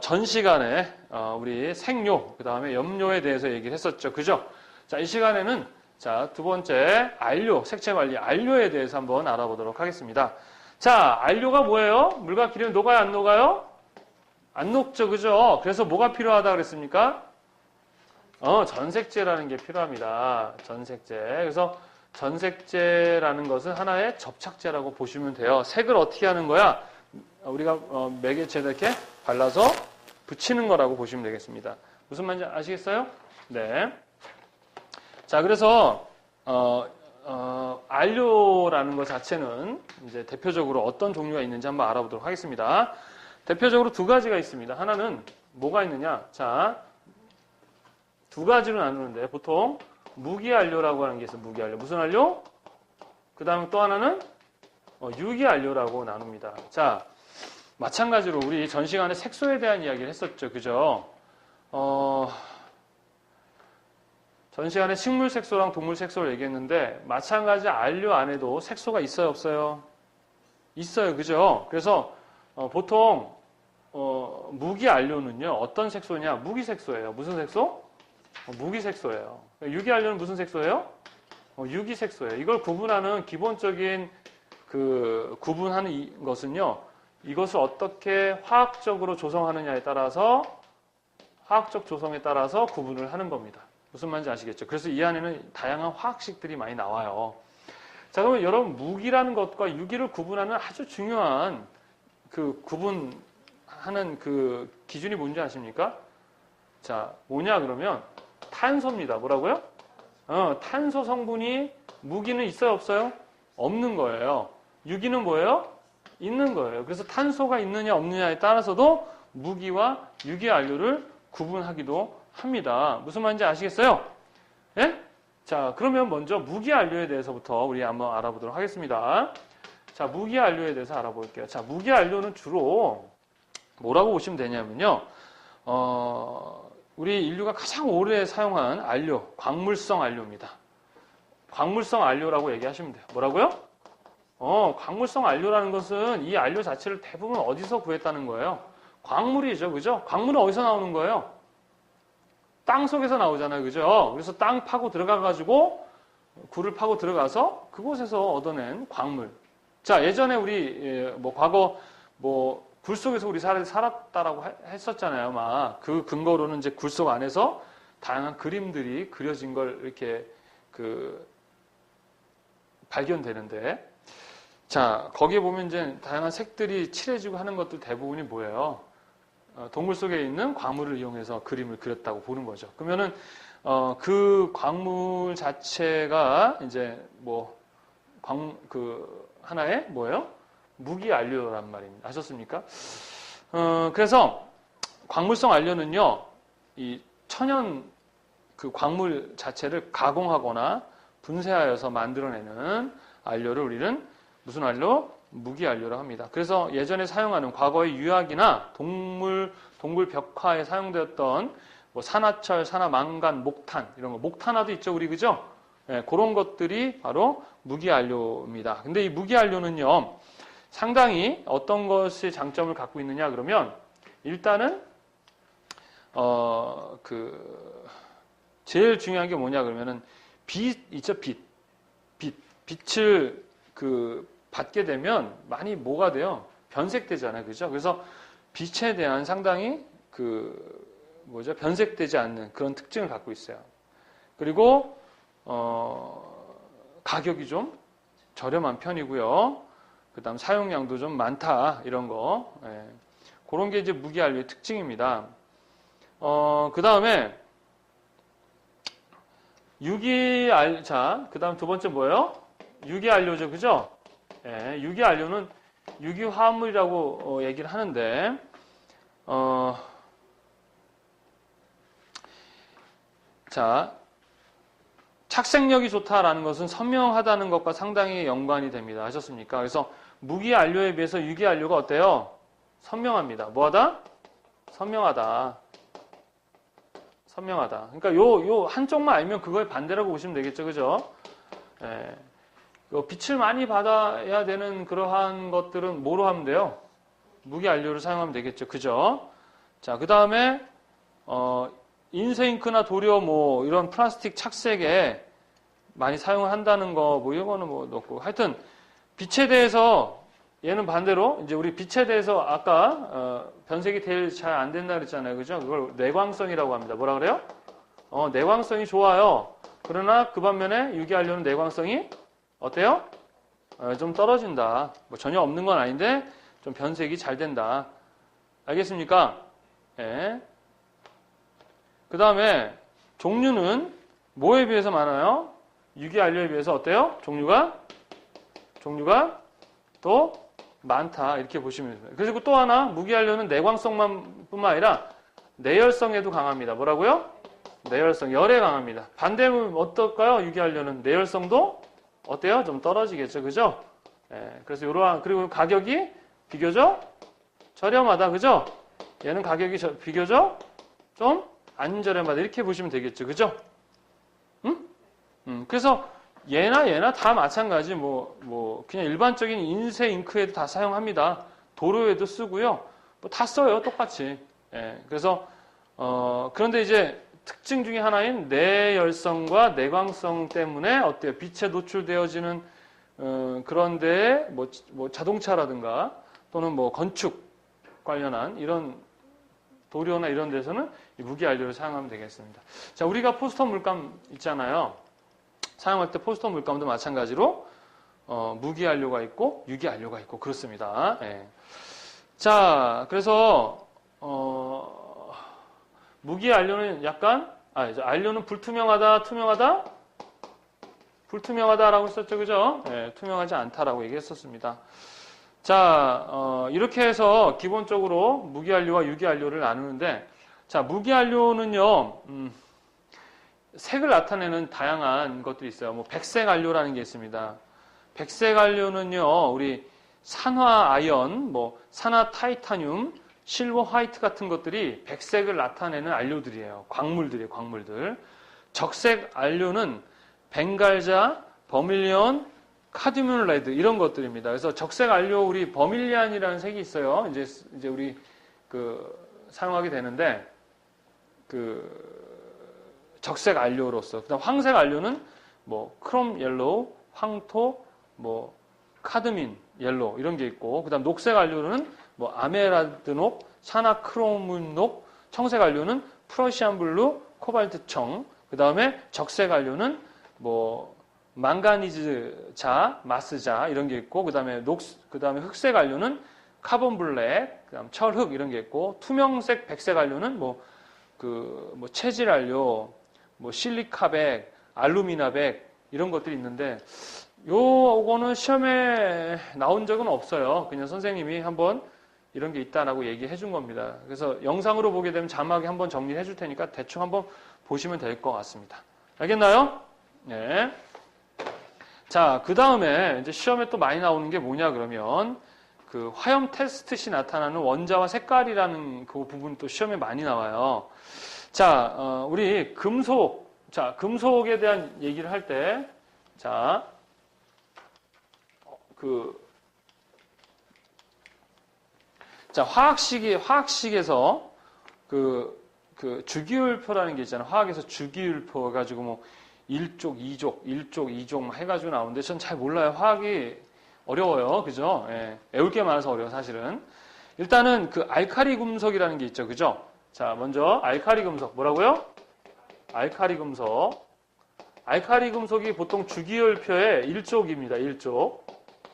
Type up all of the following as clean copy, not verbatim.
전 시간에 우리 색료, 그 다음에 염료에 대해서 얘기를 했었죠. 그죠? 자, 이 시간에는 자, 두 번째 안료, 색채 관리 안료에 대해서 한번 알아보도록 하겠습니다. 자, 안료가 뭐예요? 물과 기름이 녹아요, 안 녹아요? 안 녹죠, 그죠? 그래서 뭐가 필요하다 그랬습니까? 전색제라는 게 필요합니다. 전색제. 그래서 전색제라는 것은 하나의 접착제라고 보시면 돼요. 색을 어떻게 하는 거야? 우리가 매개체에다 이렇게 발라서 붙이는 거라고 보시면 되겠습니다. 무슨 말인지 아시겠어요? 네. 자, 그래서 안료라는 것 자체는 이제 대표적으로 어떤 종류가 있는지 한번 알아보도록 하겠습니다. 대표적으로 두 가지가 있습니다. 하나는 뭐가 있느냐? 자, 두 가지로 나누는데 보통 무기안료라고 하는 게 있어요. 무기안료. 무슨 안료? 그 다음에 또 하나는 유기안료라고 나눕니다. 자, 마찬가지로 우리 전 시간에 색소에 대한 이야기를 했었죠. 그죠? 전 시간에 식물 색소랑 동물 색소를 얘기했는데 마찬가지 안료 안에도 색소가 있어요, 없어요? 있어요. 그죠? 그래서 보통 무기안료는요. 어떤 색소냐? 무기색소예요. 무슨 색소? 무기색소예요. 유기안료는 무슨 색소예요? 유기색소예요. 이걸 구분하는 기본적인 구분하는 것은요. 이것을 어떻게 화학적으로 조성하느냐에 따라서 화학적 조성에 따라서 구분을 하는 겁니다. 무슨 말인지 아시겠죠? 그래서 이 안에는 다양한 화학식들이 많이 나와요. 자, 그러면 여러분 무기라는 것과 유기를 구분하는 아주 중요한 구분하는 기준이 뭔지 아십니까? 자, 뭐냐 그러면 탄소입니다. 뭐라고요? 탄소 성분이 무기는 있어요, 없어요? 없는 거예요. 유기는 뭐예요? 있는 거예요. 그래서 탄소가 있느냐 없느냐에 따라서도 무기와 유기안료를 구분하기도 합니다. 무슨 말인지 아시겠어요? 예? 자, 그러면 먼저 무기안료에 대해서부터 우리 한번 알아보도록 하겠습니다. 자, 무기안료에 대해서 알아볼게요. 자, 무기안료는 주로 뭐라고 보시면 되냐면요. 우리 인류가 가장 오래 사용한 안료, 광물성 안료입니다. 광물성 안료라고 얘기하시면 돼요. 뭐라고요? 광물성 안료라는 것은 이 안료 자체를 대부분 어디서 구했다는 거예요? 광물이죠. 그죠? 광물은 어디서 나오는 거예요? 땅 속에서 나오잖아요. 그죠? 그래서 땅 파고 들어가가지고 굴을 파고 들어가서 그곳에서 얻어낸 광물. 자, 예전에 우리 과거 굴 속에서 우리 살았다라고 했었잖아요. 막 그 근거로는 이제 굴 속 안에서 다양한 그림들이 그려진 걸 이렇게 발견되는데, 자, 거기에 보면 이제 다양한 색들이 칠해지고 하는 것들 대부분이 뭐예요? 동물 속에 있는 광물을 이용해서 그림을 그렸다고 보는 거죠. 그러면은 그 광물 자체가 이제 하나의 뭐예요? 무기안료란 말입니다. 아셨습니까? 그래서 광물성 안료는요, 이 천연 광물 자체를 가공하거나 분쇄하여서 만들어내는 안료를 우리는 무슨 안료? 무기안료라고 합니다. 그래서 예전에 사용하는 과거의 유약이나 동물 벽화에 사용되었던 산화철, 산화망간, 목탄 이런 거, 목탄화도 있죠, 우리 그죠? 네, 그런 것들이 바로 무기안료입니다. 근데 이 무기안료는요, 상당히 어떤 것이 장점을 갖고 있느냐 그러면 일단은 제일 중요한 게 뭐냐 그러면은 빛 있죠, 빛을 받게 되면 많이 뭐가 돼요? 변색되잖아요. 그죠? 그래서 빛에 대한 상당히 변색되지 않는 그런 특징을 갖고 있어요. 그리고 가격이 좀 저렴한 편이고요. 그다음 사용량도 좀 많다, 이런 거. 예. 그런 게 이제 무기안료의 특징입니다. 그다음에 그다음 두 번째 뭐예요? 유기안료죠. 그죠? 예, 유기안료는 유기화합물이라고 얘기를 하는데, 자, 착색력이 좋다라는 것은 선명하다는 것과 상당히 연관이 됩니다. 아셨습니까? 그래서 무기안료에 비해서 유기안료가 어때요? 선명합니다. 뭐하다? 선명하다. 그러니까 요 한쪽만 알면 그거의 반대라고 보시면 되겠죠. 그죠? 예. 빛을 많이 받아야 되는 그러한 것들은 뭐로 하면 돼요? 무기안료를 사용하면 되겠죠. 그죠? 자, 그 다음에 인쇄잉크나 도료 뭐 이런 플라스틱 착색에 많이 사용을 한다는 거, 뭐 이거는 뭐 넣고. 하여튼, 빛에 대해서, 얘는 반대로, 이제 우리 빛에 대해서 아까, 변색이 제일 잘 안 된다 그랬잖아요. 그죠? 그걸 내광성이라고 합니다. 뭐라 그래요? 내광성이 좋아요. 그러나 그 반면에 유기안료는 내광성이 어때요? 좀 떨어진다. 뭐 전혀 없는 건 아닌데, 좀 변색이 잘 된다. 알겠습니까? 예. 그 다음에, 종류는 뭐에 비해서 많아요? 유기안료에 비해서 어때요? 종류가 또 많다. 이렇게 보시면 됩니다. 그리고 또 하나, 무기안료는 내광성만 뿐만 아니라 내열성에도 강합니다. 뭐라고요? 내열성, 열에 강합니다. 반대면 어떨까요? 유기안료는 내열성도 어때요? 좀 떨어지겠죠. 그죠? 예, 그래서 이러한, 그리고 가격이 비교적 저렴하다. 그죠? 얘는 가격이 비교적 좀 안 저렴하다. 이렇게 보시면 되겠죠. 그죠? 그래서 얘나 다 마찬가지 그냥 일반적인 인쇄 잉크에도 다 사용합니다. 도료에도 쓰고요. 뭐 다 써요. 똑같이. 예, 그래서 그런데 이제 특징 중에 하나인 내열성과 내광성 때문에 어때요? 빛에 노출되어지는 그런데 뭐 자동차라든가 또는 뭐 건축 관련한 이런 도료나 이런 데서는 이 무기안료를 사용하면 되겠습니다. 자, 우리가 포스터 물감 있잖아요. 사용할 때 포스터 물감도 마찬가지로 무기안료가 있고 유기안료가 있고 그렇습니다. 예. 자, 그래서 무기안료는 안료는 불투명하다, 투명하다, 불투명하다라고 했었죠, 그죠? 예, 투명하지 않다라고 얘기했었습니다. 자, 이렇게 해서 기본적으로 무기안료와 유기안료를 나누는데, 자, 무기안료는요, 색을 나타내는 다양한 것들이 있어요. 뭐 백색 안료라는 게 있습니다. 백색 안료는요, 우리 산화 아연, 뭐 산화 타이타늄, 실버 화이트 같은 것들이 백색을 나타내는 안료들이에요. 광물들이에요, 광물들. 적색 안료는 벵갈자, 버밀리언, 카드뮴 레드 이런 것들입니다. 그래서 적색 안료 우리 버밀리안이라는 색이 있어요. 이제 우리 사용하게 되는데 적색 안료로서. 그다음 황색 안료는 뭐 크롬 옐로우, 황토, 뭐 카드민 옐로우 이런 게 있고, 그다음 녹색 안료는 뭐 아메라드녹, 산화크로문녹, 청색 안료는 프러시안 블루, 코발트청. 그다음에 적색 안료는 뭐 망가니즈자, 마스자 이런 게 있고, 그다음에 흑색 안료는 카본 블랙, 그다음 철흑 이런 게 있고, 투명색, 백색 안료는 뭐 체질 안료, 뭐 실리카백, 알루미나백 이런 것들이 있는데, 요거는 시험에 나온 적은 없어요. 그냥 선생님이 한번 이런 게 있다라고 얘기해 준 겁니다. 그래서 영상으로 보게 되면 자막에 한번 정리해 줄 테니까 대충 한번 보시면 될 것 같습니다. 알겠나요? 네. 자, 그 다음에 이제 시험에 또 많이 나오는 게 뭐냐 그러면 화염 테스트 시 나타나는 원자와 색깔이라는 그 부분 또 시험에 많이 나와요. 자, 우리 금속에 대한 얘기를 할 때, 자, 화학식에서 주기율표라는 게 있잖아요. 화학에서 주기율표 해가지고 뭐 1족, 2족 막 해가지고 나오는데 전 잘 몰라요. 화학이 어려워요. 그죠? 예, 외울 게 많아서 어려워, 사실은. 일단은 알카리 금속이라는 게 있죠. 그죠? 자, 먼저 알카리 금속. 뭐라고요? 알카리 금속. 알카리 금속이 보통 주기율표의 1족입니다. 1족.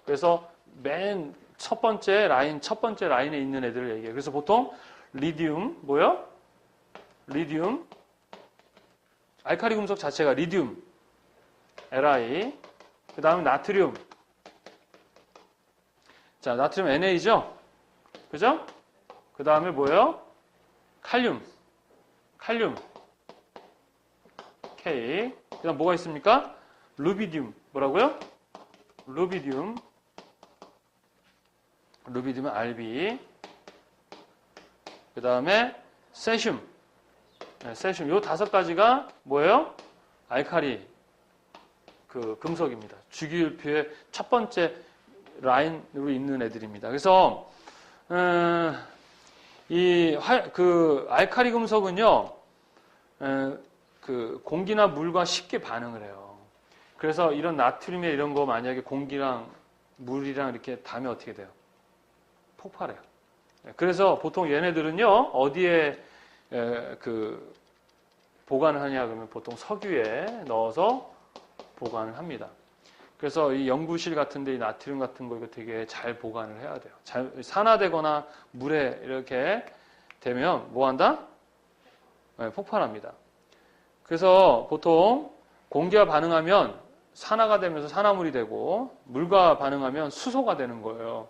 그래서 맨 첫 번째 라인에 있는 애들을 얘기해요. 그래서 보통 리튬, 뭐요? 리튬. 알카리 금속 자체가 리튬, Li. 그 다음에 나트륨. 자, 나트륨 NA죠? 그죠? 그 다음에 뭐예요? 칼륨. K. 그 다음 뭐가 있습니까? 루비듐. 뭐라고요? 루비듐은 RB. 그 다음에 세슘. 네, 세슘. 요 5가지가 뭐예요? 알카리 금속입니다. 주기율표의 첫 번째 라인으로 있는 애들입니다. 그래서 그 알칼리 금속은요, 그 공기나 물과 쉽게 반응을 해요. 그래서 이런 나트륨에 이런 거 만약에 공기랑 물이랑 이렇게 닿으면 어떻게 돼요? 폭발해요. 그래서 보통 얘네들은요, 어디에 그 보관을 하냐 그러면 보통 석유에 넣어서 보관을 합니다. 그래서 이 연구실 같은데 이 나트륨 같은 거 이거 되게 잘 보관을 해야 돼요. 잘 산화되거나 물에 이렇게 되면 뭐 한다? 네, 폭발합니다. 그래서 보통 공기와 반응하면 산화가 되면서 산화물이 되고 물과 반응하면 수소가 되는 거예요.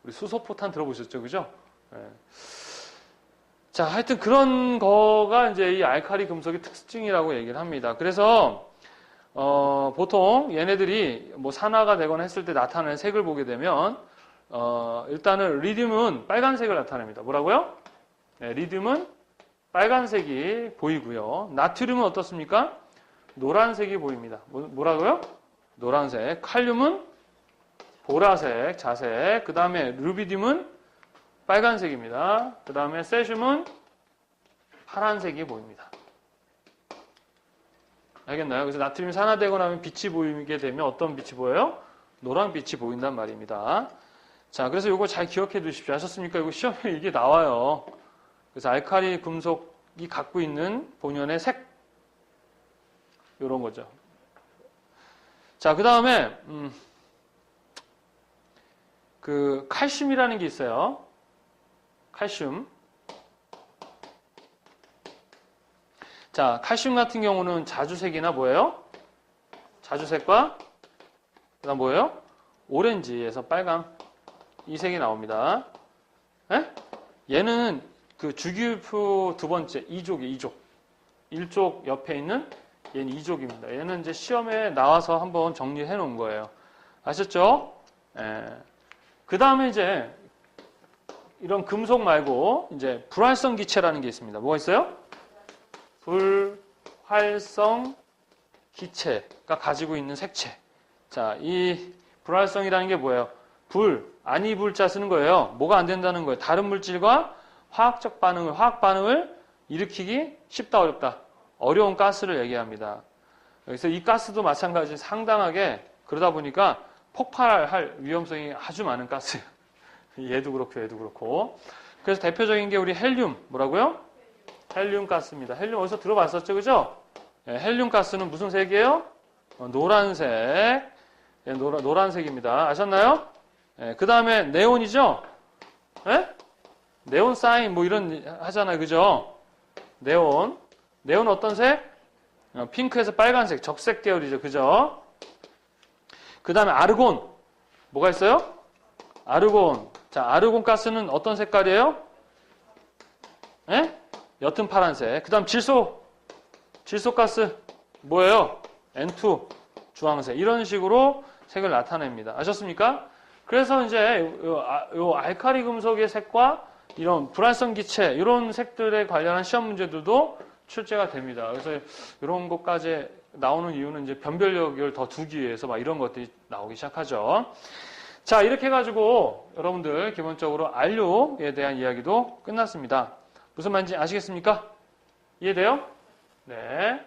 우리 수소포탄 들어보셨죠? 그죠? 네. 자, 하여튼 그런 거가 이제 이 알칼리 금속의 특징이라고 얘기를 합니다. 그래서 보통 얘네들이 뭐 산화가 되거나 했을 때 나타나는 색을 보게 되면 일단은 리튬은 빨간색을 나타냅니다. 뭐라고요? 네, 리튬은 빨간색이 보이고요. 나트륨은 어떻습니까? 노란색이 보입니다. 뭐라고요? 노란색. 칼륨은 보라색, 자색. 그 다음에 루비듐은 빨간색입니다. 그 다음에 세슘은 파란색이 보입니다. 알겠나요? 그래서 나트륨이 산화되거나 하면 빛이 보이게 되면 어떤 빛이 보여요? 노란빛이 보인단 말입니다. 자, 그래서 이거 잘 기억해 두십시오. 하셨습니까? 이거 시험에 이게 나와요. 그래서 알칼리 금속이 갖고 있는 본연의 색. 이런 거죠. 자, 그 다음에, 그, 칼슘이라는 게 있어요. 칼슘. 자, 칼슘 같은 경우는 자주색이나 뭐예요? 자주색과, 그 다음 뭐예요? 오렌지에서 빨강. 이 색이 나옵니다. 에? 얘는 그 주기율표 두 번째, 2족이에요, 2족. 1족 옆에 있는 얘는 2족입니다. 얘는 이제 시험에 나와서 한번 정리해 놓은 거예요. 아셨죠? 예. 그 다음에 이제 이런 금속 말고 이제 불활성 기체라는 게 있습니다. 뭐가 있어요? 불활성 기체가 가지고 있는 색채. 자, 이 불활성이라는 게 뭐예요? 아니 불자 쓰는 거예요. 뭐가 안 된다는 거예요? 다른 물질과 화학 반응을 일으키기 쉽다, 어렵다. 어려운 가스를 얘기합니다. 그래서 이 가스도 마찬가지 상당하게 그러다 보니까 폭발할 위험성이 아주 많은 가스예요. 얘도 그렇고 얘도 그렇고. 그래서 대표적인 게 우리 헬륨. 뭐라고요? 헬륨 가스입니다. 헬륨 어디서 들어봤었죠? 그죠? 네, 헬륨 가스는 무슨 색이에요? 노란색. 네, 노란색입니다. 아셨나요? 네, 그 다음에 네온이죠? 네? 네온 사인 뭐 이런 하잖아요. 그죠? 네온 어떤 색? 핑크에서 빨간색, 적색 계열이죠. 그죠? 그 다음에 아르곤. 뭐가 있어요? 아르곤. 자, 아르곤 가스는 어떤 색깔이에요? 예? 옅은 파란색. 그 다음 질소 가스. 뭐예요? N2. 주황색. 이런 식으로 색을 나타냅니다. 아셨습니까? 그래서 이제 요 알칼리 금속의 색과 이런 불활성 기체, 이런 색들에 관련한 시험 문제들도 출제가 됩니다. 그래서 이런 것까지 나오는 이유는 이제 변별력을 더 두기 위해서 막 이런 것들이 나오기 시작하죠. 자, 이렇게 해가지고 여러분들 기본적으로 안료에 대한 이야기도 끝났습니다. 무슨 말인지 아시겠습니까? 이해돼요? 네.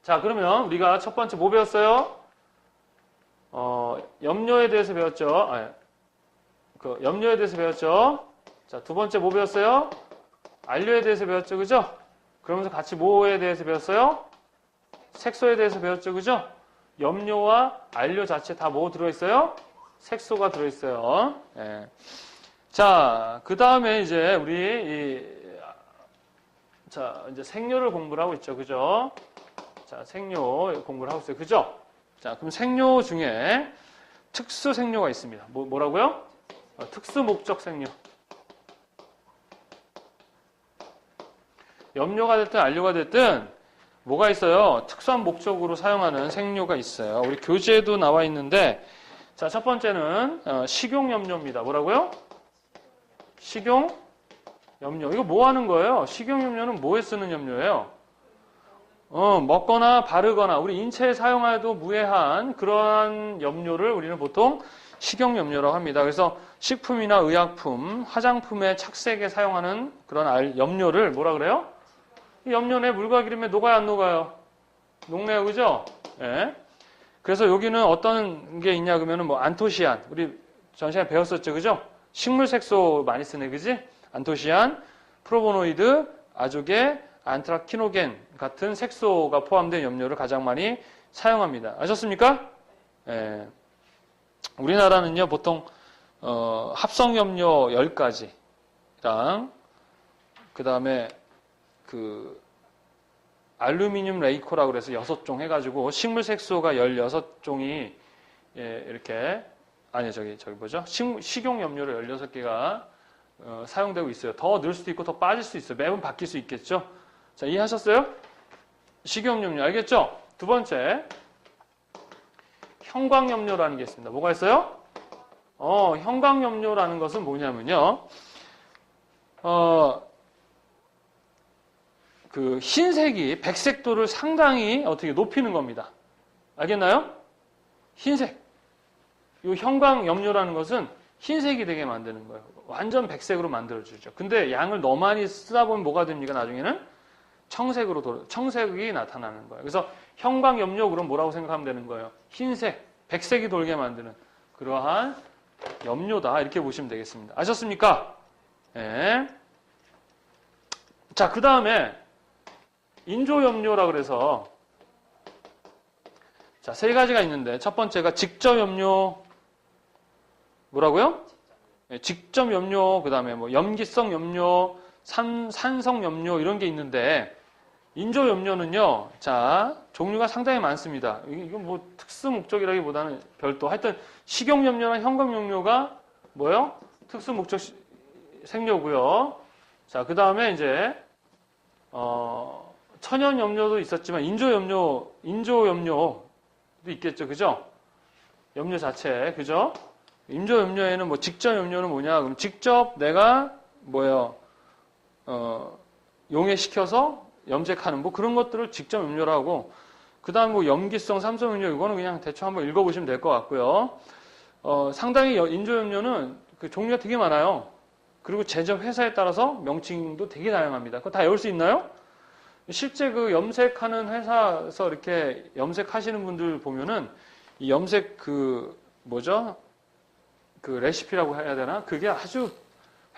자, 그러면 우리가 첫 번째 뭐 배웠어요? 염료에 대해서 배웠죠. 염료에 대해서 배웠죠. 자, 두 번째 뭐 배웠어요? 안료에 대해서 배웠죠. 그죠? 그러면서 같이 뭐에 대해서 배웠어요? 색소에 대해서 배웠죠. 그죠? 염료와 안료 자체 다 뭐 들어있어요? 색소가 들어있어요. 예. 자, 그 다음에 이제 우리 이제 생료를 공부를 하고 있죠. 그죠? 자, 생료 공부를 하고 있어요. 그죠? 자, 그럼 생료 중에 특수 생료가 있습니다. 뭐라고요? 특수 목적 생료. 염료가 됐든 안료가 됐든 뭐가 있어요? 특수한 목적으로 사용하는 생료가 있어요. 우리 교재에도 나와 있는데, 자, 첫 번째는 식용염료입니다. 뭐라고요? 식용염료. 이거 뭐 하는 거예요? 식용염료는 뭐에 쓰는 염료예요? 먹거나 바르거나 우리 인체에 사용해도 무해한 그러한 염료를 우리는 보통 식용염료라고 합니다. 그래서 식품이나 의약품, 화장품의 착색에 사용하는 그런 염료를 뭐라 그래요? 이 염료 내 물과 기름에 녹아요, 안 녹아요? 녹네요, 그죠? 예. 그래서 여기는 어떤 게 있냐 그러면은 뭐 안토시안, 우리 전 시간에 배웠었죠, 그죠? 식물 색소 많이 쓰네, 그지? 안토시안, 프로보노이드, 아조게, 안트라키노겐 같은 색소가 포함된 염료를 가장 많이 사용합니다. 아셨습니까? 예. 우리나라는요, 보통, 합성염료 10가지랑, 그 다음에, 알루미늄 레이코라고 그래서 6종 해가지고, 식물색소가 16종이, 예, 이렇게, 아니, 저기 뭐죠? 식용염료를 16개가, 사용되고 있어요. 더 늘 수도 있고, 더 빠질 수 있어요. 매번 바뀔 수 있겠죠? 자, 이해하셨어요? 식용염료, 알겠죠? 두 번째. 형광염료라는 게 있습니다. 뭐가 있어요? 형광염료라는 것은 뭐냐면요. 그 흰색이 백색도를 상당히 어떻게 높이는 겁니다. 알겠나요? 흰색. 이 형광염료라는 것은 흰색이 되게 만드는 거예요. 완전 백색으로 만들어주죠. 근데 양을 너무 많이 쓰다 보면 뭐가 됩니까? 나중에는 청색이 나타나는 거예요. 그래서 형광염료 그럼 뭐라고 생각하면 되는 거예요? 흰색, 백색이 돌게 만드는 그러한 염료다. 이렇게 보시면 되겠습니다. 아셨습니까? 네. 자, 그 다음에 인조염료라 그래서 자, 세 가지가 있는데 첫 번째가 직접염료 뭐라고요? 네, 직접염료, 그 다음에 뭐 염기성 염료, 산성 염료 이런 게 있는데 인조염료는요, 자, 종류가 상당히 많습니다. 이건 뭐 특수 목적이라기보다는 별도. 하여튼 식용염료나 형광염료가 뭐요? 특수 목적 생료고요. 자, 그 다음에 이제 천연염료도 있었지만 인조염료도 있겠죠, 그죠? 염료 자체, 그죠? 인조염료에는 뭐 직접염료는 뭐냐? 그럼 직접 내가 뭐예요? 용해시켜서 염색하는 뭐 그런 것들을 직접 염료라고 하고, 그 다음 뭐 염기성 삼성염료 이거는 그냥 대충 한번 읽어보시면 될 것 같고요. 상당히 인조염료는 그 종류가 되게 많아요. 그리고 제조 회사에 따라서 명칭도 되게 다양합니다. 그거 다 외울 수 있나요? 실제 그 염색하는 회사에서 이렇게 염색하시는 분들 보면은 이 염색 뭐죠? 그 레시피라고 해야 되나? 그게 아주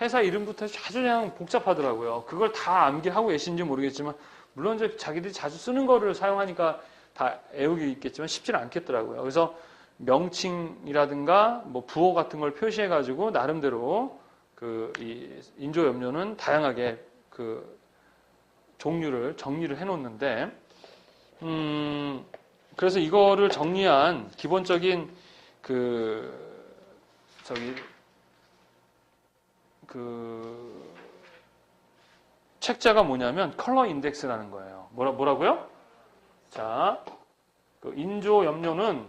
회사 이름부터 아주 그냥 복잡하더라고요. 그걸 다 암기하고 계신지 모르겠지만, 물론 이제 자기들이 자주 쓰는 거를 사용하니까 다 애우기 있겠지만 쉽지는 않겠더라고요. 그래서 명칭이라든가 뭐 부호 같은 걸 표시해가지고 나름대로 이 인조염료는 다양하게 종류를 정리를 해놓는데, 그래서 이거를 정리한 기본적인 책자가 뭐냐면 컬러 인덱스라는 거예요. 뭐라고요? 자, 인조 염료는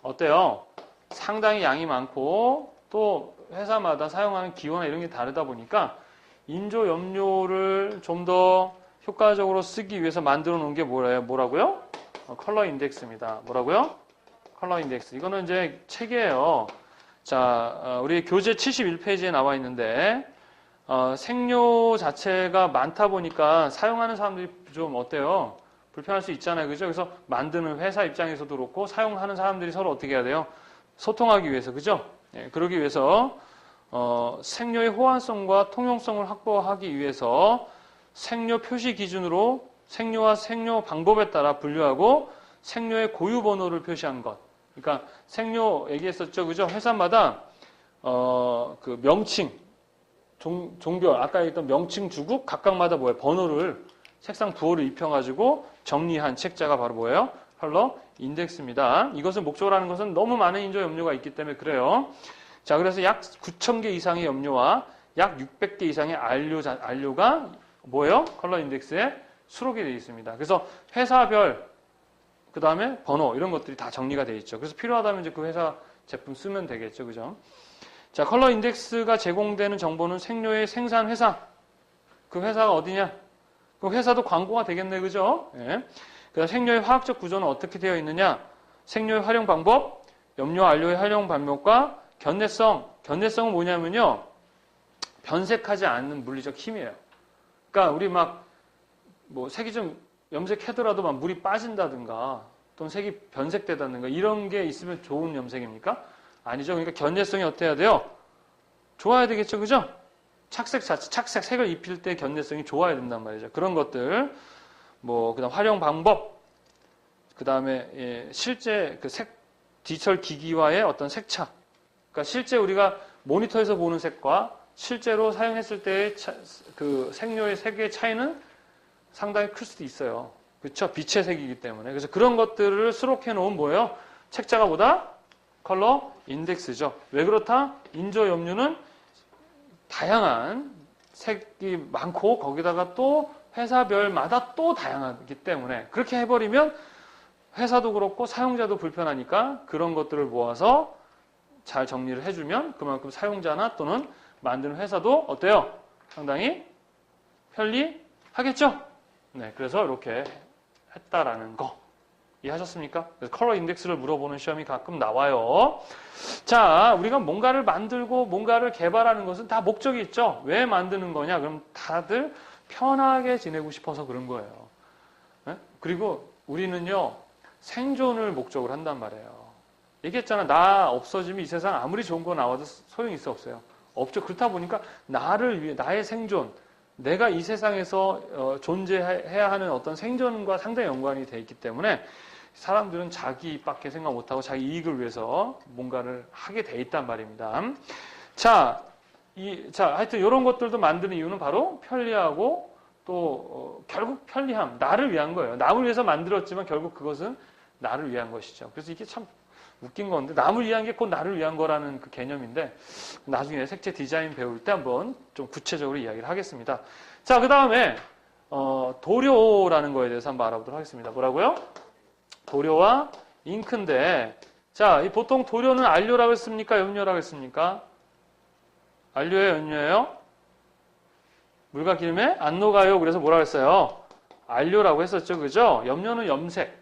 어때요? 상당히 양이 많고 또 회사마다 사용하는 기호나 이런 게 다르다 보니까 인조 염료를 좀 더 효과적으로 쓰기 위해서 만들어 놓은 게 뭐라고요? 컬러 인덱스입니다. 뭐라고요? 컬러 인덱스. 이거는 이제 책이에요. 자, 우리 교재 71페이지에 나와 있는데, 생료 자체가 많다 보니까 사용하는 사람들이 좀 어때요? 불편할 수 있잖아요. 그죠? 그래서 만드는 회사 입장에서도 그렇고, 사용하는 사람들이 서로 어떻게 해야 돼요? 소통하기 위해서. 그죠? 예, 그러기 위해서, 생료의 호환성과 통용성을 확보하기 위해서 생료 표시 기준으로 생료와 생료 방법에 따라 분류하고 생료의 고유 번호를 표시한 것. 그러니까 생료 얘기했었죠, 그죠? 회사마다 그 명칭, 종별 아까 얘기했던 명칭 주고 각각마다 뭐예요? 번호를 색상 부호를 입혀가지고 정리한 책자가 바로 뭐예요? 컬러 인덱스입니다. 이것을 목적으로 하는 것은 너무 많은 인조 염료가 있기 때문에 그래요. 자, 그래서 약 9,000개 이상의 염료와 약 600개 이상의 안료가 뭐예요? 컬러 인덱스에 수록이 되어 있습니다. 그래서 회사별 그 다음에 번호 이런 것들이 다 정리가 되어 있죠. 그래서 필요하다면 이제 그 회사 제품 쓰면 되겠죠, 그죠? 자, 컬러 인덱스가 제공되는 정보는 생료의 생산 회사, 그 회사가 어디냐? 그럼 회사도 광고가 되겠네, 그죠? 예. 그래서 색료의 화학적 구조는 어떻게 되어 있느냐? 색료의 활용 방법, 염료, 안료의 활용 방법과 견내성. 견내성은 뭐냐면요. 변색하지 않는 물리적 힘이에요. 그러니까 우리 뭐 색이 좀 염색하더라도 막 물이 빠진다든가 또는 색이 변색되다든가 이런 게 있으면 좋은 염색입니까? 아니죠. 그러니까 견내성이 어때야 돼요? 좋아야 되겠죠, 그죠? 착색 자체, 착색, 색을 입힐 때 견내성이 좋아야 된단 말이죠. 그런 것들, 그다음 활용 방법, 그 다음에 실제 그 색, 디지털 기기와의 어떤 색차. 그러니까 실제 우리가 모니터에서 보는 색과 실제로 사용했을 때의 그 색료의 색의 차이는 상당히 클 수도 있어요. 그렇죠? 빛의 색이기 때문에. 그래서 그런 것들을 수록해 놓은 뭐예요? 책자가 보다 컬러 인덱스죠. 왜 그렇다? 인조 염료는 다양한 색이 많고 거기다가 또 회사별마다 또 다양하기 때문에 그렇게 해버리면 회사도 그렇고 사용자도 불편하니까 그런 것들을 모아서 잘 정리를 해주면 그만큼 사용자나 또는 만드는 회사도 어때요? 상당히 편리하겠죠? 네, 그래서 이렇게 했다라는 거 이해하셨습니까? 그래서 컬러 인덱스를 물어보는 시험이 가끔 나와요. 자, 우리가 뭔가를 만들고 뭔가를 개발하는 것은 다 목적이 있죠. 왜 만드는 거냐? 그럼 다들 편하게 지내고 싶어서 그런 거예요. 네? 그리고 우리는요, 생존을 목적으로 한단 말이에요. 얘기했잖아. 나 없어지면 이 세상 아무리 좋은 거 나와도 소용이 있어 없어요. 없죠. 그렇다 보니까 나를 위해, 나의 생존, 내가 이 세상에서 존재해야 하는 어떤 생존과 상당히 연관이 돼 있기 때문에 사람들은 자기밖에 생각 못하고 자기 이익을 위해서 뭔가를 하게 돼 있단 말입니다. 자, 하여튼 이런 것들도 만드는 이유는 바로 편리하고 또 결국 편리함, 나를 위한 거예요. 남을 위해서 만들었지만 결국 그것은 나를 위한 것이죠. 그래서 이게 참 웃긴 건데 남을 위한 게 곧 나를 위한 거라는 그 개념인데 나중에 색채 디자인 배울 때 한번 좀 구체적으로 이야기를 하겠습니다. 자, 그 다음에 도료라는 거에 대해서 한번 알아보도록 하겠습니다. 뭐라고요? 도료와 잉크인데 자, 보통 도료는 안료라고 했습니까? 염료라고 했습니까? 안료예요? 염료예요? 물과 기름에 안 녹아요. 그래서 뭐라고 했어요? 안료라고 했었죠. 그죠? 염료는 염색.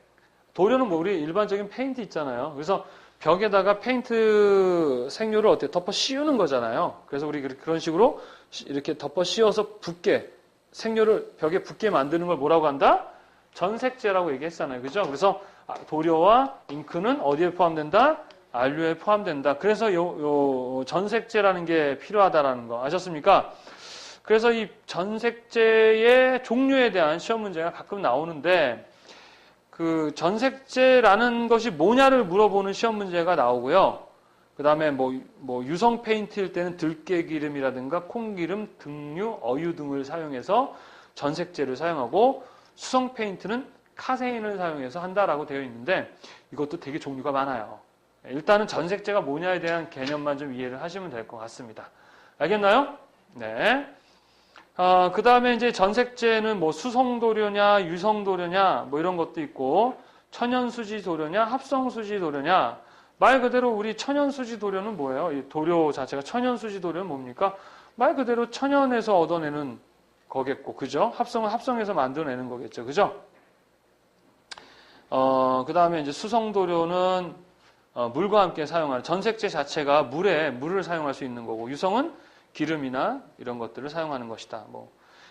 도료는 우리 일반적인 페인트 있잖아요. 그래서 벽에다가 페인트 색료를 어떻게 덮어 씌우는 거잖아요. 그래서 우리 그런 식으로 이렇게 덮어 씌워서 붓게, 색료를 벽에 붓게 만드는 걸 뭐라고 한다? 전색제라고 얘기했잖아요. 그죠? 그래서 도료와 잉크는 어디에 포함된다? 안료에 포함된다. 그래서 요 전색제라는 게 필요하다라는 거 아셨습니까? 그래서 이 전색제의 종류에 대한 시험 문제가 가끔 나오는데 그 전색제라는 것이 뭐냐를 물어보는 시험 문제가 나오고요. 그 다음에 뭐 유성 페인트일 때는 들깨기름이라든가 콩기름, 등유, 어유 등을 사용해서 전색제를 사용하고 수성 페인트는 카세인을 사용해서 한다라고 되어 있는데 이것도 되게 종류가 많아요. 일단은 전색제가 뭐냐에 대한 개념만 좀 이해를 하시면 될 것 같습니다. 알겠나요? 네. 그 다음에 이제 전색제는 뭐 수성도료냐, 유성도료냐, 뭐 이런 것도 있고, 천연수지 도료냐, 합성수지 도료냐. 말 그대로 우리 천연수지 도료는 뭐예요? 이 도료 자체가 천연수지 도료는 뭡니까? 말 그대로 천연에서 얻어내는 거겠고, 그죠? 합성은 합성해서 만들어내는 거겠죠, 그죠? 그 다음에 이제 수성도료는 물과 함께 사용하는 전색제 자체가 물을 사용할 수 있는 거고, 유성은 기름이나 이런 것들을 사용하는 것이다.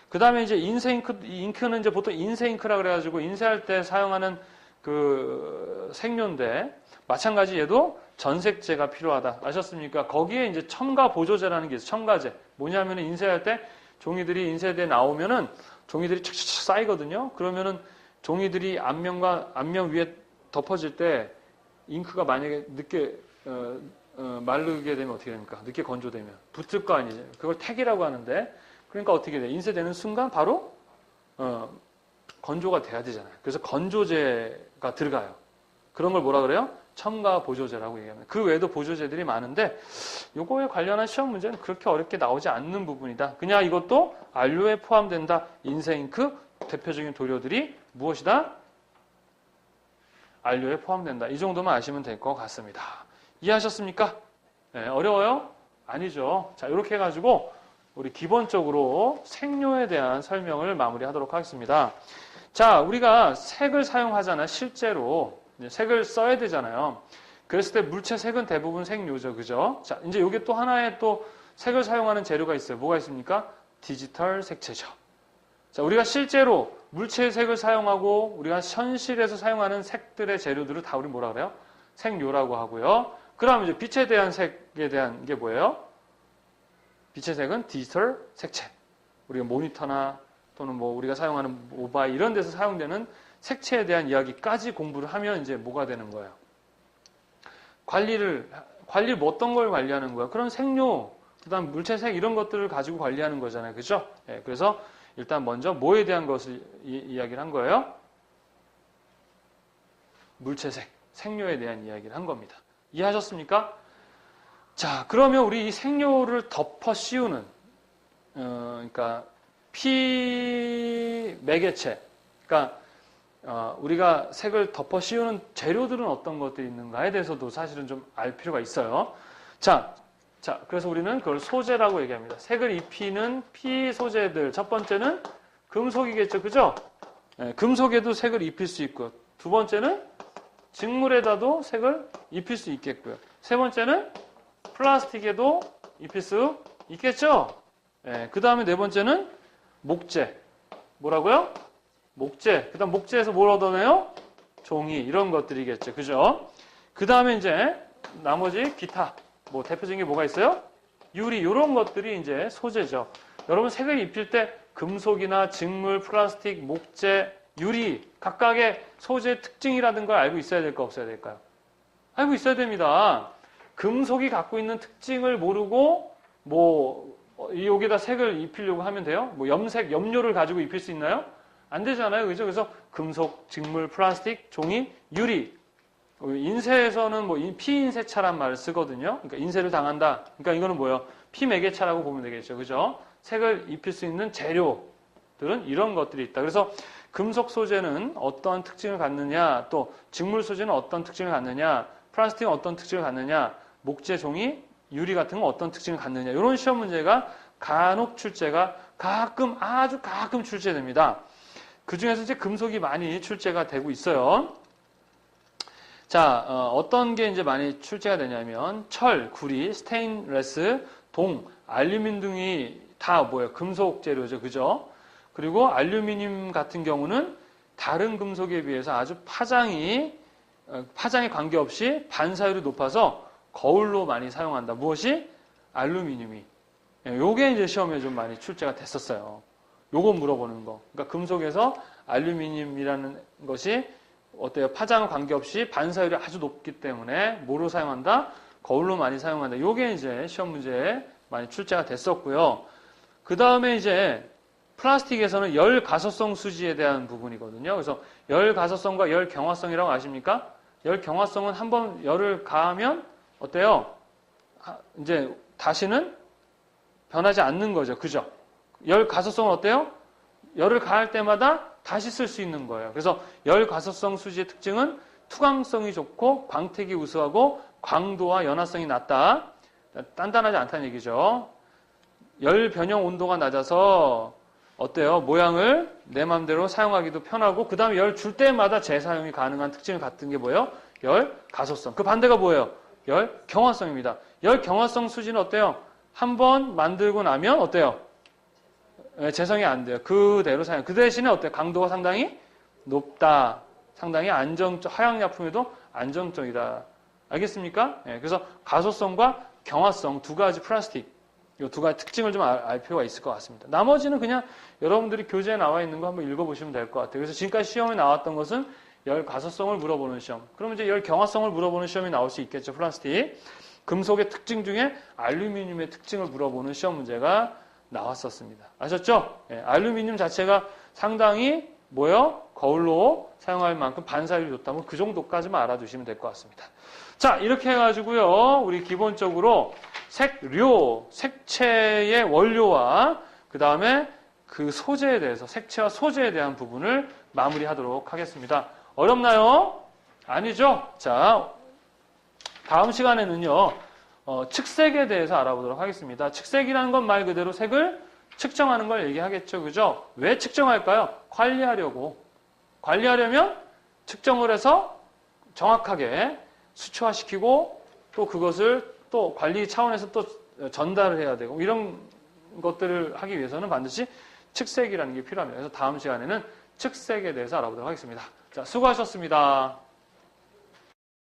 그 다음에 이제 잉크는 이제 보통 인쇄잉크라 그래가지고 인쇄할 때 사용하는 그 색료인데 마찬가지 얘도 전색제가 필요하다. 아셨습니까? 거기에 이제 첨가 보조제라는 게 있어요. 첨가제. 뭐냐면은 인쇄할 때 종이들이 인쇄돼 나오면은 종이들이 착착착 쌓이거든요. 그러면은 종이들이 앞면 위에 덮어질 때 잉크가 만약에 늦게 마르게 되면 어떻게 됩니까? 늦게 건조되면 붙을 거 아니에요. 그걸 택이라고 하는데 그러니까 어떻게 돼? 인쇄되는 순간 바로 건조가 돼야 되잖아요. 그래서 건조제가 들어가요. 그런 걸 뭐라 그래요? 첨가 보조제라고 얘기합니다. 그 외에도 보조제들이 많은데 이거에 관련한 시험 문제는 그렇게 어렵게 나오지 않는 부분이다. 그냥 이것도 안료에 포함된다. 인쇄잉크 대표적인 도료들이 무엇이다? 안료에 포함된다. 이 정도만 아시면 될 것 같습니다. 이해하셨습니까? 네, 어려워요? 아니죠. 자, 이렇게 해가지고 우리 기본적으로 색료에 대한 설명을 마무리하도록 하겠습니다. 자, 우리가 색을 사용하잖아요. 실제로 색을 써야 되잖아요. 그랬을 때 물체 색은 대부분 색료죠, 그죠? 자, 이제 여기 또 하나의 또 색을 사용하는 재료가 있어요. 뭐가 있습니까? 디지털 색채죠. 자, 우리가 실제로 물체의 색을 사용하고 우리가 현실에서 사용하는 색들의 재료들을 다 우리 뭐라 그래요? 색료라고 하고요. 그다음 이제 빛에 대한 색에 대한 게 뭐예요? 빛의 색은 디지털 색채. 우리가 모니터나 또는 뭐 우리가 사용하는 모바일 이런 데서 사용되는 색채에 대한 이야기까지 공부를 하면 이제 뭐가 되는 거예요? 관리를 뭐 어떤 걸 관리하는 거야? 그런 색료, 그다음 물체색 이런 것들을 가지고 관리하는 거잖아요. 그죠? 예, 그래서 일단 먼저 뭐에 대한 것을 이야기를 한 거예요? 물체색, 색료에 대한 이야기를 한 겁니다. 이해하셨습니까? 자, 그러면 우리 이 색료를 덮어 씌우는, 그러니까 피 매개체, 그러니까 우리가 색을 덮어 씌우는 재료들은 어떤 것들이 있는가에 대해서도 사실은 좀 알 필요가 있어요. 자, 그래서 우리는 그걸 소재라고 얘기합니다. 색을 입히는 피 소재들. 첫 번째는 금속이겠죠, 그죠? 네, 금속에도 색을 입힐 수 있고, 두 번째는 직물에다도 색을 입힐 수 있겠고요. 세 번째는 플라스틱에도 입힐 수 있겠죠? 네, 그 다음에 네 번째는 목재. 뭐라고요? 목재. 그 다음 목재에서 뭘 얻어내요? 종이. 이런 것들이겠죠. 그죠? 그 다음에 이제 나머지 기타. 뭐 대표적인 게 뭐가 있어요? 유리. 이런 것들이 이제 소재죠. 여러분 색을 입힐 때 금속이나 직물, 플라스틱, 목재, 유리 각각의 소재 특징이라든 걸 알고 있어야 될까 없어야 될까요? 알고 있어야 됩니다. 금속이 갖고 있는 특징을 모르고 뭐 여기다 색을 입히려고 하면 돼요? 뭐 염색, 염료를 가지고 입힐 수 있나요? 안 되잖아요. 그죠? 그래서 금속, 직물, 플라스틱, 종이, 유리. 인쇄에서는 뭐 피인쇄차란 말을 쓰거든요. 그러니까 인쇄를 당한다. 그러니까 이거는 뭐예요? 피매개차라고 보면 되겠죠. 그죠? 색을 입힐 수 있는 재료들은 이런 것들이 있다. 그래서 금속 소재는 어떤 특징을 갖느냐, 또 직물 소재는 어떤 특징을 갖느냐, 플라스틱은 어떤 특징을 갖느냐, 목재, 종이, 유리 같은 건 어떤 특징을 갖느냐. 이런 시험 문제가 간혹 출제가 아주 가끔 출제됩니다. 그 중에서 이제 금속이 많이 출제가 되고 있어요. 자, 어떤 게 이제 많이 출제가 되냐면 철, 구리, 스테인레스, 동, 알루미늄 등이 다 뭐예요? 금속 재료죠. 그죠? 그리고 알루미늄 같은 경우는 다른 금속에 비해서 아주 파장에 관계없이 반사율이 높아서 거울로 많이 사용한다. 무엇이? 알루미늄이. 요게 이제 시험에 좀 많이 출제가 됐었어요. 요거 물어보는 거. 그러니까 금속에서 알루미늄이라는 것이 어때요? 파장과 관계없이 반사율이 아주 높기 때문에 뭐로 사용한다? 거울로 많이 사용한다. 요게 이제 시험 문제에 많이 출제가 됐었고요. 그 다음에 이제 플라스틱에서는 열 가소성 수지에 대한 부분이거든요. 그래서 열 가소성과 열 경화성이라고 아십니까? 열 경화성은 한번 열을 가하면 어때요? 이제 다시는 변하지 않는 거죠. 그죠? 열 가소성은 어때요? 열을 가할 때마다 다시 쓸 수 있는 거예요. 그래서 열 가소성 수지의 특징은 투광성이 좋고 광택이 우수하고 광도와 연화성이 낮다. 단단하지 않다는 얘기죠. 열 변형 온도가 낮아서 어때요? 모양을 내 마음대로 사용하기도 편하고 그 다음에 열 줄 때마다 재사용이 가능한 특징을 갖는 게 뭐예요? 열 가소성. 그 반대가 뭐예요? 열 경화성입니다. 열 경화성 수지는 어때요? 한번 만들고 나면 어때요? 재성이 안 돼요. 그대로 사용. 그 대신에 어때요? 강도가 상당히 높다. 상당히 안정적, 화약약품에도 안정적이다. 알겠습니까? 그래서 가소성과 경화성 두 가지 플라스틱, 이 두 가지 특징을 좀 알 필요가 있을 것 같습니다. 나머지는 그냥 여러분들이 교재에 나와 있는 거 한번 읽어보시면 될 것 같아요. 그래서 지금까지 시험에 나왔던 것은 열 가소성을 물어보는 시험. 그러면 이제 열 경화성을 물어보는 시험이 나올 수 있겠죠. 플라스틱. 금속의 특징 중에 알루미늄의 특징을 물어보는 시험 문제가 나왔었습니다. 아셨죠? 알루미늄 자체가 상당히 뭐요? 거울로 사용할 만큼 반사율이 좋다면 그 정도까지만 알아두시면 될 것 같습니다. 자, 이렇게 해가지고요. 우리 기본적으로 색료, 색채의 원료와 그 다음에 그 소재에 대해서, 색채와 소재에 대한 부분을 마무리하도록 하겠습니다. 어렵나요? 아니죠? 자, 다음 시간에는요. 측색에 대해서 알아보도록 하겠습니다. 측색이라는 건 말 그대로 색을 측정하는 걸 얘기하겠죠. 그죠? 왜 측정할까요? 관리하려면 측정을 해서 정확하게 수치화시키고 또 그것을 또 관리 차원에서 또 전달을 해야 되고 이런 것들을 하기 위해서는 반드시 측색이라는 게 필요합니다. 그래서 다음 시간에는 측색에 대해서 알아보도록 하겠습니다. 자, 수고하셨습니다.